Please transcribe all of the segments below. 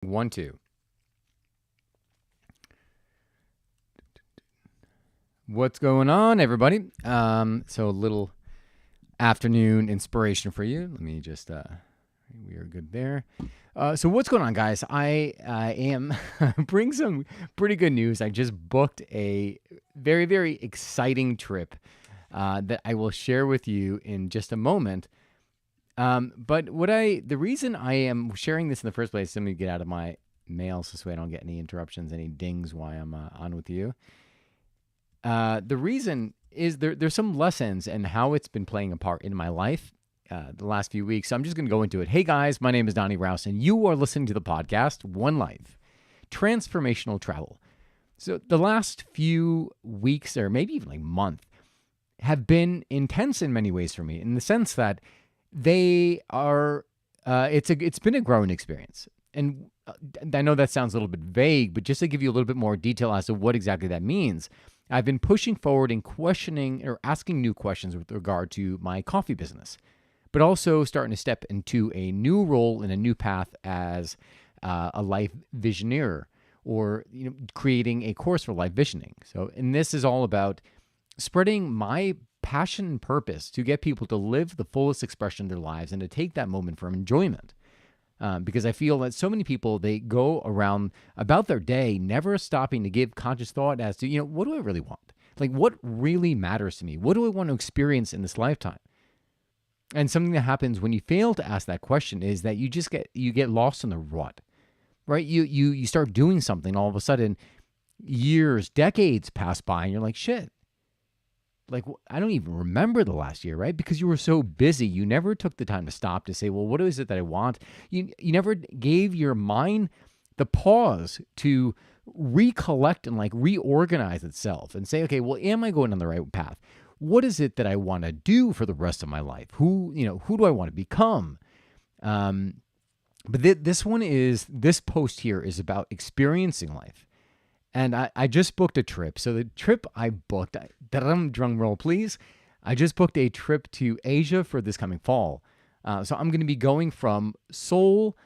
One, two. What's going on, everybody? So a little afternoon inspiration for you. Let me just, we are good there. So what's going on, guys? I am bring some pretty good news. I just booked a very, very exciting trip that I will share with you in just a moment. But the reason I am sharing this in the first place, let me get out of my mail so I don't get any interruptions, any dings while I'm on with you. The reason is there's some lessons and how it's been playing a part in my life the last few weeks. So I'm just going to go into it. Hey guys, my name is Donnie Rouse, and you are listening to the podcast One Life, Transformational Travel. So the last few weeks, or maybe even like month, have been intense in many ways for me, in the sense that they are. It's been a growing experience, and I know that sounds a little bit vague, but just to give you a little bit more detail as to what exactly that means. I've been pushing forward and questioning or asking new questions with regard to my coffee business, but also starting to step into a new role and a new path as a life visioneer, or creating a course for life visioning. So, and this is all about spreading my passion and purpose to get people to live the fullest expression of their lives and to take that moment for enjoyment. Because I feel that so many people, they go around about their day never stopping to give conscious thought as to, what do I really want? Like, what really matters to me? What do I want to experience in this lifetime? And something that happens when you fail to ask that question is that you get lost in the rut, right? You start doing something, all of a sudden, years, decades pass by, and you're like, shit. Like, I don't even remember the last year, right? Because you were so busy. You never took the time to stop to say, well, what is it that I want? You never gave your mind the pause to recollect and like reorganize itself and say, okay, well, am I going on the right path? What is it that I want to do for the rest of my life? Who do I want to become? But this post here is about experiencing life. And I just booked a trip. So the trip I booked, drum roll please, I just booked a trip to Asia for this coming fall. So I'm going to be going from Seoul,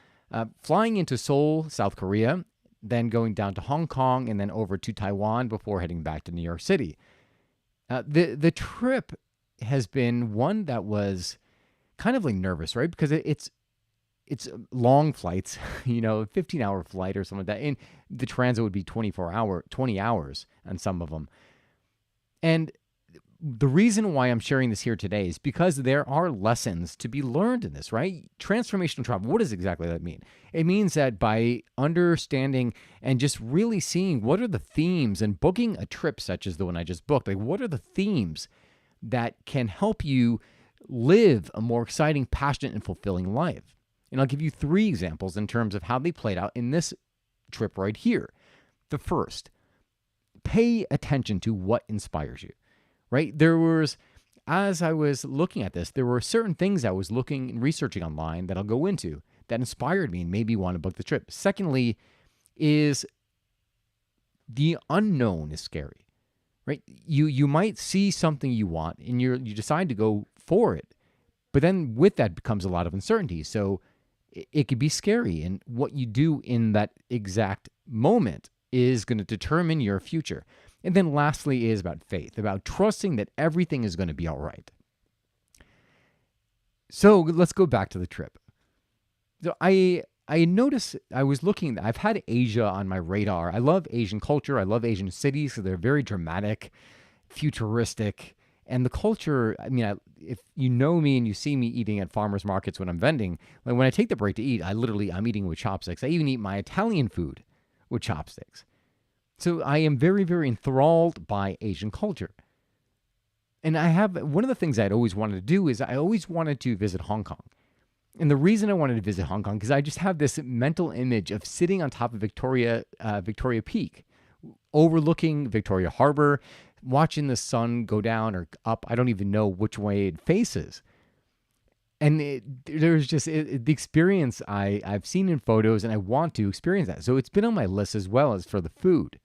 flying into Seoul, South Korea, then going down to Hong Kong, and then over to Taiwan before heading back to New York City. The trip has been one that was kind of like nervous, right? Because it's long flights, 15-hour flight or something like that. And the transit would be 20 hours on some of them. And the reason why I'm sharing this here today is because there are lessons to be learned in this, right? Transformational travel, what does exactly that mean? It means that by understanding and just really seeing what are the themes and booking a trip such as the one I just booked, like what are the themes that can help you live a more exciting, passionate, and fulfilling life? And I'll give you 3 examples in terms of how they played out in this trip right here. The first, pay attention to what inspires you, right? As I was looking at this, there were certain things I was looking and researching online that I'll go into that inspired me and made me want to book the trip. Secondly, is the unknown is scary, right? You might see something you want and you decide to go for it, but then with that becomes a lot of uncertainty. So it could be scary, and what you do in that exact moment is going to determine your future. And then lastly is about faith, about trusting that everything is going to be all right. So let's go back to the trip. So I noticed, I've had Asia on my radar. I love Asian culture. I love Asian cities. So they're very dramatic, futuristic. And the culture, if you know me and you see me eating at farmers markets when I'm vending, like when I take the break to eat, I'm eating with chopsticks. I even eat my Italian food with chopsticks. So I am very, very enthralled by Asian culture. And one of the things I'd always wanted to do is I always wanted to visit Hong Kong. And the reason I wanted to visit Hong Kong, because I just have this mental image of sitting on top of Victoria Peak, overlooking Victoria Harbor, watching the sun go down or up. I don't even know which way it faces. And there's just the experience I've seen in photos, and I want to experience that. So it's been on my list as well as for the food.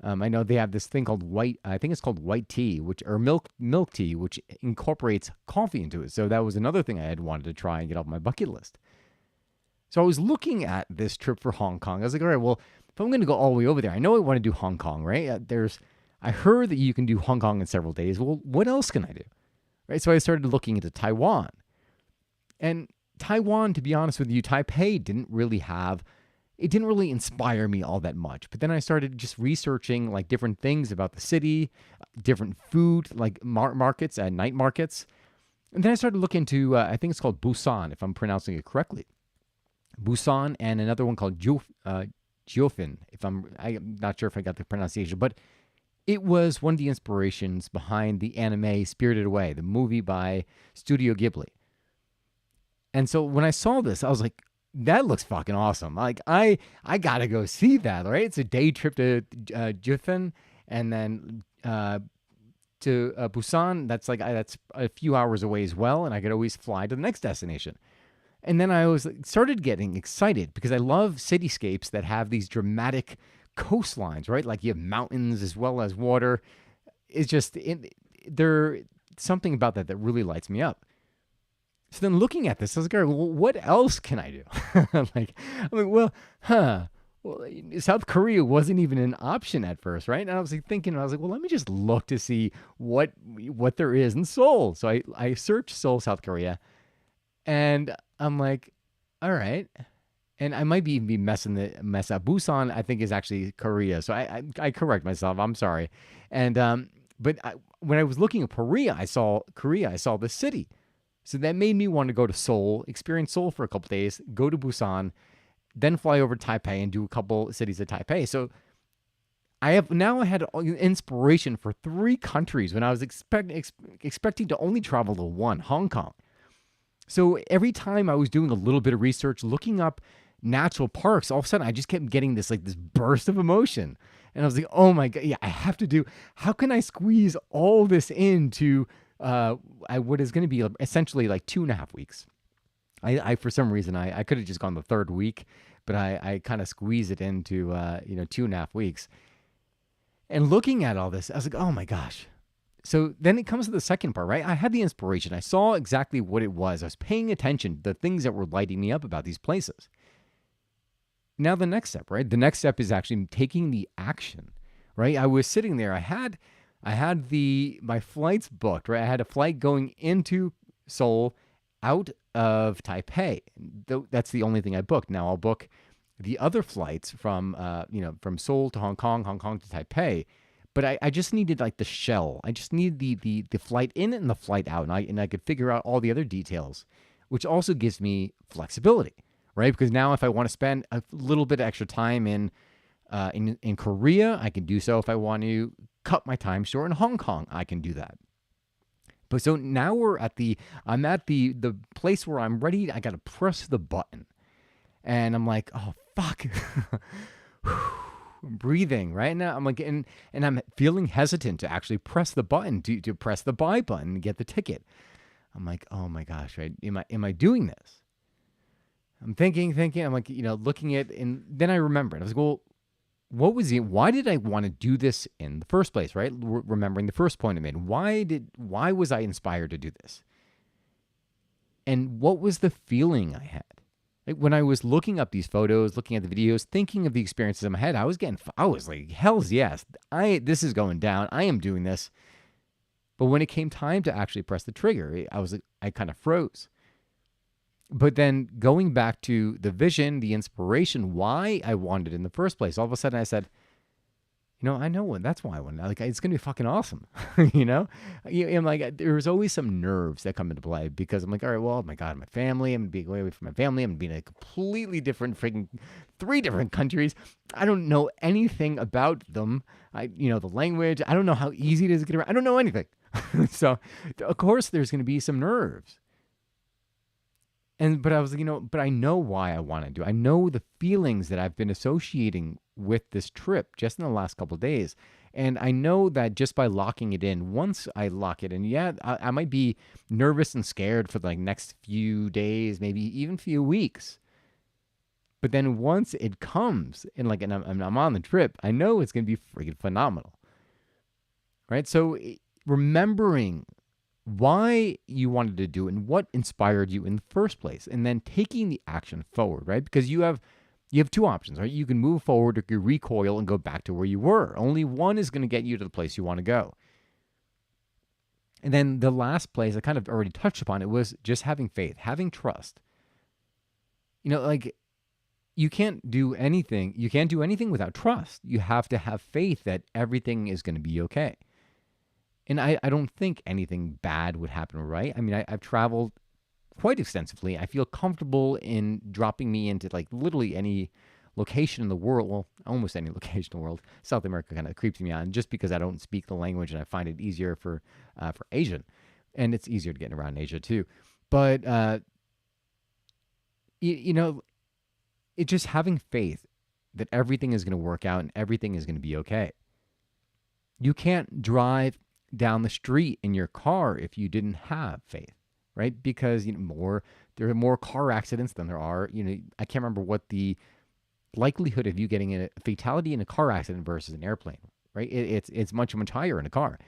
I know they have this thing called white tea, or milk tea, which incorporates coffee into it. So that was another thing I had wanted to try and get off my bucket list. So I was looking at this trip for Hong Kong. I was like, all right, well, if I'm going to go all the way over there, I know I want to do Hong Kong, right? I heard that you can do Hong Kong in several days. Well, what else can I do? Right? So I started looking into Taiwan. And Taiwan, to be honest with you, Taipei didn't really inspire me all that much. But then I started just researching like different things about the city, different food, like markets and night markets. And then I started looking into, I think it's called Busan, if I'm pronouncing it correctly. Busan, and another one called Jiofin, I'm not sure if I got the pronunciation, but it was one of the inspirations behind the anime Spirited Away, the movie by Studio Ghibli. And so when I saw this, I was like, that looks fucking awesome. Like, I gotta go see that, right? It's a day trip to Jiofin, and then to Busan. That's a few hours away as well, and I could always fly to the next destination. And then I started getting excited because I love cityscapes that have these dramatic coastlines, right? Like you have mountains as well as water. It's just, there's something about that really lights me up. So then looking at this, I was like, all right, well, what else can I do? Well, South Korea wasn't even an option at first, right? And I was well, let me just look to see what there is in Seoul. So I searched Seoul, South Korea, and I'm like, all right. And I might be mess up. Busan, I think, is actually Korea. So I correct myself. I'm sorry. And when I was looking at Korea, I saw the city. So that made me want to go to Seoul, experience Seoul for a couple days, go to Busan, then fly over to Taipei and do a couple cities of Taipei. So I had inspiration for 3 countries when I was expecting to only travel to one, Hong Kong. So every time I was doing a little bit of research, looking up natural parks, all of a sudden I just kept getting this burst of emotion. And I was like, oh my God, yeah, how can I squeeze all this into what is going to be essentially like 2.5 weeks. I for some reason, I could have just gone the 3rd week, but I kind of squeezed it into, 2.5 weeks. And looking at all this, I was like, oh my gosh. So then it comes to the second part, right? I had the inspiration. I saw exactly what it was. I was paying attention to the things that were lighting me up about these places. Now the next step, right? The next step is actually taking the action, right? I was sitting there. I had my flights booked, right? I had a flight going into Seoul out of Taipei. That's the only thing I booked. Now I'll book the other flights from Seoul to Hong Kong to Taipei. But I just needed the shell. I just needed the flight in and the flight out. And I could figure out all the other details, which also gives me flexibility, right? Because now if I want to spend a little bit of extra time in Korea, I can do so. If I want to cut my time short in Hong Kong, I can do that. But so now I'm at the place where I'm ready. I got to press the button. And I'm like, oh, fuck. I'm breathing right now. I'm like, and I'm feeling hesitant to actually press the button, to press the buy button and get the ticket. I'm like, oh my gosh, right? Am I doing this? I'm thinking. I'm like, looking at, and then I remembered. I was like, well, why did I want to do this in the first place, right? Remembering the first point I made. Why was I inspired to do this? And what was the feeling I had? When I was looking up these photos, looking at the videos, thinking of the experiences in my head, I was like, hell's yes, this is going down. I am doing this. But when it came time to actually press the trigger, I kind of froze. But then going back to the vision, the inspiration, why I wanted it in the first place, all of a sudden I said, I know that's why I wanted it. It's going to be fucking awesome. I'm like, there's always some nerves that come into play because I'm like, all right, well, oh my God, my family, I'm going to be away from my family. I'm going to be in a completely different 3 different countries. I don't know anything about them. The language, I don't know how easy it is to get around. I don't know anything. So of course there's going to be some nerves. But I was like, but I know why I want to do it. I know the feelings that I've been associating with this trip just in the last couple of days. And I know that just by locking it in, once I lock it in, I might be nervous and scared for the next few days, maybe even few weeks. But then once it comes and I'm on the trip, I know it's going to be freaking phenomenal. Right? So remembering why you wanted to do it and what inspired you in the first place, and then taking the action forward, right? Because you have two options, right? You can move forward or you can recoil and go back to where you were. Only one is going to get you to the place you want to go. And then the last place, I kind of already touched upon it, was just having faith, having trust. Like, you can't do anything. You can't do anything without trust. You have to have faith that everything is going to be okay. And I don't think anything bad would happen, right? I mean, I've traveled quite extensively. I feel comfortable in dropping me into like literally any location in the world. Well, almost any location in the world. South America kind of creeps me on just because I don't speak the language and I find it easier for Asian. And it's easier to get around Asia too. But, it's just having faith that everything is going to work out and everything is going to be okay. You can't drive down the street in your car if you didn't have faith, right? Because there are more car accidents than there are. I can't remember what the likelihood of you getting a fatality in a car accident versus an airplane, right? It's much, much higher in a car.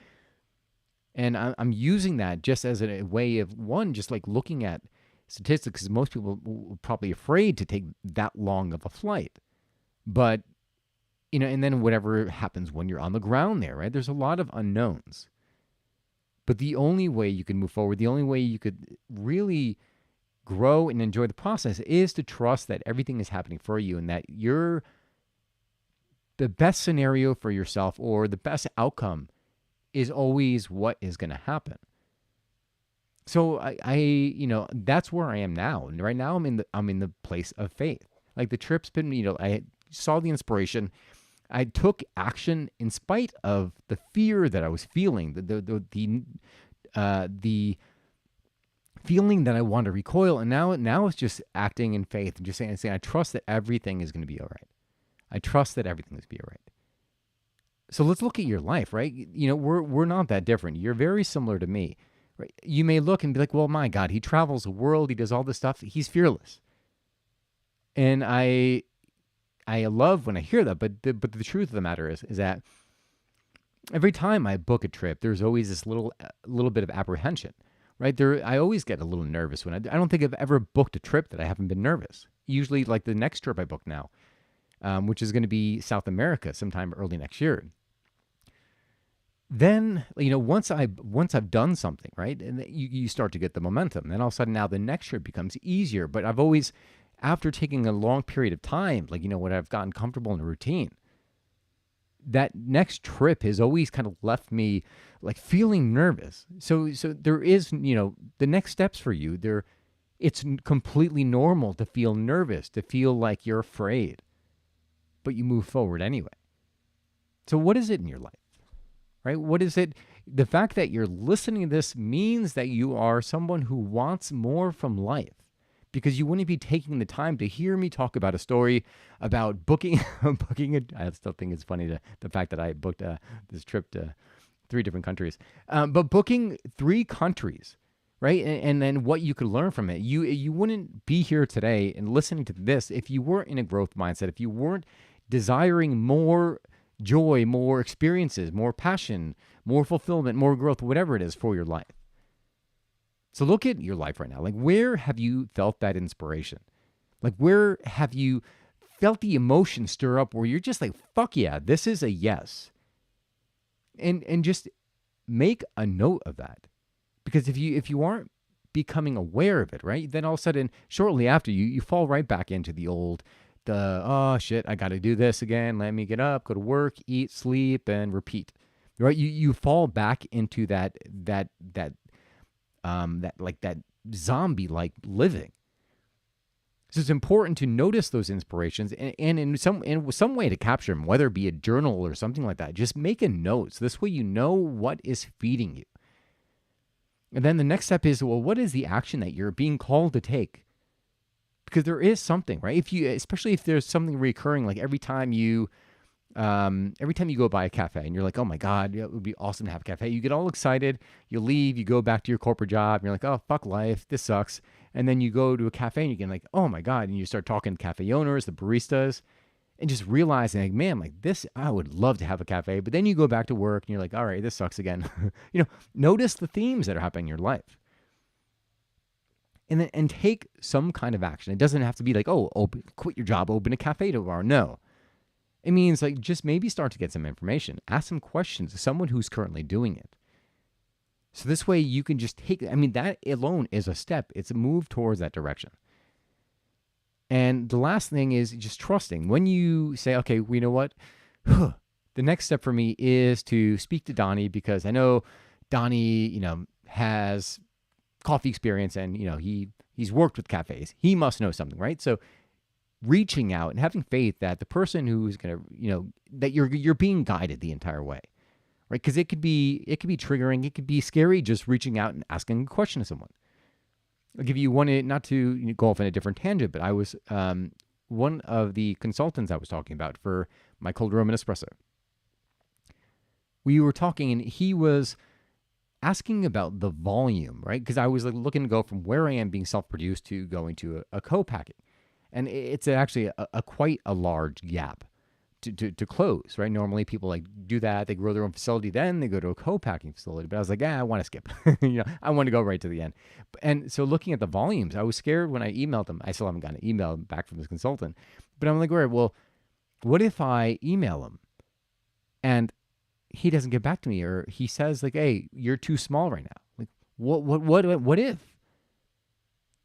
And I'm using that just as a way of, one, just like looking at statistics, because most people are probably afraid to take that long of a flight. But and then whatever happens when you're on the ground there, right? There's a lot of unknowns. But the only way you can move forward, the only way you could really grow and enjoy the process is to trust that everything is happening for you and that you're the best scenario for yourself, or the best outcome is always what is going to happen. So I that's where I am now. And right now I'm in the place of faith. Like, the trip's been, I saw the inspiration. I took action in spite of the fear that I was feeling, the feeling that I wanted to recoil, and now it's just acting in faith and just saying I trust that everything is going to be all right. I trust that everything is going to be all right. So let's look at your life, right? We're not that different. You're very similar to me, right? You may look and be like, well, my God, he travels the world, he does all this stuff, he's fearless, and I love when I hear that, but the truth of the matter is that every time I book a trip, there's always this little bit of apprehension, right? I always get a little nervous when I don't think I've ever booked a trip that I haven't been nervous. Usually, like the next trip I book now, which is going to be South America sometime early next year. Then, once I've done something, right, and you start to get the momentum. Then all of a sudden now the next trip becomes easier. But I've always, after taking a long period of time, when I've gotten comfortable in a routine, that next trip has always kind of left me like feeling nervous. So there is, the next steps for you there. It's completely normal to feel nervous, to feel like you're afraid, but you move forward anyway. So what is it in your life, right? What is it? The fact that you're listening to this means that you are someone who wants more from life, because you wouldn't be taking the time to hear me talk about a story about booking it. I still think it's funny the fact that I booked this trip to 3 different countries, but booking 3 countries, right? And then what you could learn from it. You wouldn't be here today and listening to this if you weren't in a growth mindset, if you weren't desiring more joy, more experiences, more passion, more fulfillment, more growth, whatever it is for your life. So look at your life right now. Like, where have you felt that inspiration? Like, where have you felt the emotion stir up where you're just like, fuck yeah, this is a yes. And just make a note of that. Because if you aren't becoming aware of it, right, then all of a sudden, shortly after, you fall right back into oh shit, I got to do this again. Let me get up, go to work, eat, sleep, and repeat. Right? You fall back into that zombie-like living. So it's important to notice those inspirations and in some way to capture them, whether it be a journal or something like that. Just make a note. So this way you know what is feeding you. And then the next step is, well, what is the action that you're being called to take? Because there is something, right? Especially if there's something recurring, like every time you go by a cafe and you're like, oh my God, it would be awesome to have a cafe. You get all excited, you leave, you go back to your corporate job, and you're like, oh, fuck life, this sucks. And then you go to a cafe and you get like, oh my God, and you start talking to cafe owners, the baristas, and just realizing, like, man, like this, I would love to have a cafe. But then you go back to work and you're like, all right, this sucks again. Notice the themes that are happening in your life. And take some kind of action. It doesn't have to be like, quit your job, open a cafe tomorrow. No. It means like just maybe start to get some information. Ask some questions to someone who's currently doing it. So this way you can just that alone is a step. It's a move towards that direction. And the last thing is just trusting. When you say, okay, you know what? The next step for me is to speak to Donnie, because I know Donnie, has coffee experience and, he's worked with cafes. He must know something, right? So reaching out and having faith that the person who's going to, that you're being guided the entire way, right? Because it could be triggering. It could be scary just reaching out and asking a question to someone. I'll give you one, not to go off on a different tangent, but I was one of the consultants I was talking about for my cold room and espresso. We were talking and he was asking about the volume, right? Because I was like looking to go from where I am being self-produced to going to a co-packing. And it's actually a quite a large gap to close, right? Normally people like do that. They grow their own facility. Then they go to a co-packing facility. But I was like, I want to skip. I want to go right to the end. And so looking at the volumes, I was scared when I emailed them. I still haven't gotten an email back from this consultant. But I'm like, all right, well, what if I email him and he doesn't get back to me, or he says like, hey, you're too small right now? Like, what if?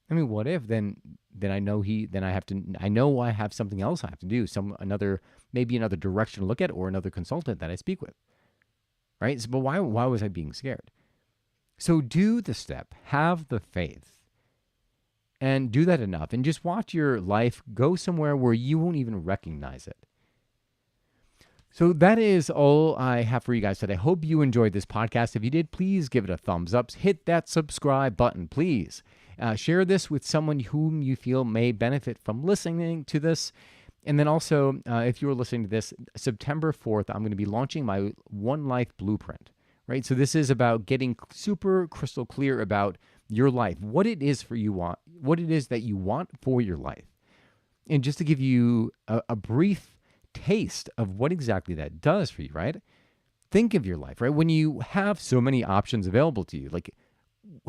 I mean, what if then I know I have something else I have to do, maybe another direction to look at, or another consultant that I speak with, right? So, but why was I being scared? So do the step, have the faith, and do that enough, and just watch your life go somewhere where you won't even recognize it. So that is all I have for you guys today. I hope you enjoyed this podcast. If you did, please give it a thumbs up. Hit that subscribe button, please. Share this with someone whom you feel may benefit from listening to this. And then also, if you are listening to this, September 4th, I'm going to be launching my One Life Blueprint, right? So this is about getting super crystal clear about your life, what it is that you want for your life. And just to give you a brief taste of what exactly that does for you, right? Think of your life, right? When you have so many options available to you, like,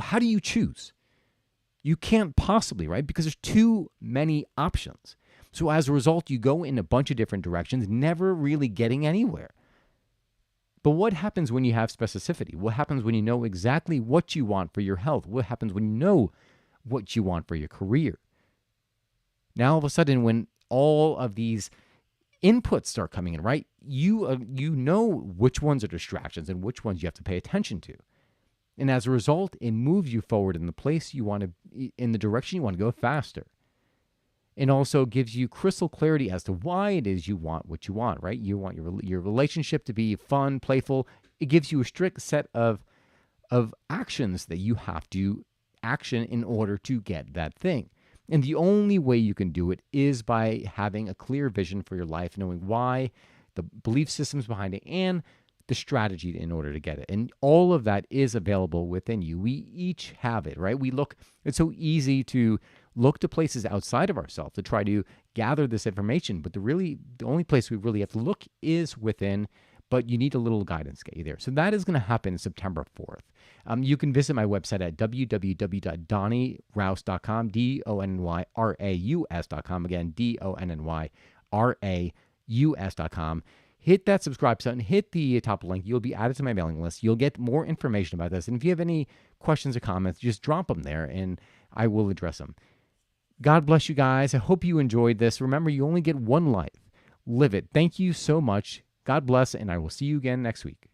how do you choose? You can't possibly, right? Because there's too many options. So as a result, you go in a bunch of different directions, never really getting anywhere. But what happens when you have specificity? What happens when you know exactly what you want for your health? What happens when you know what you want for your career? Now, all of a sudden, when all of these inputs start coming in, right? You know which ones are distractions and which ones you have to pay attention to. And as a result, it moves you forward in the place you want to, in the direction you want to go faster. It also gives you crystal clarity as to why it is you want what you want, right? You want your relationship to be fun, playful. It gives you a strict set of actions that you have to action in order to get that thing. And the only way you can do it is by having a clear vision for your life, knowing why, the belief systems behind it, and the strategy in order to get it. And all of that is available within you. We each have it, right? It's so easy to look to places outside of ourselves to try to gather this information. But the only place we really have to look is within, but you need a little guidance to get you there. So that is going to happen September 4th. You can visit my website at www.donnyraus.com, DONNYRAUS.com. Again, DONNYRAUS.com. Hit that subscribe button, hit the top link. You'll be added to my mailing list. You'll get more information about this. And if you have any questions or comments, just drop them there and I will address them. God bless you guys. I hope you enjoyed this. Remember, you only get one life. Live it. Thank you so much. God bless, and I will see you again next week.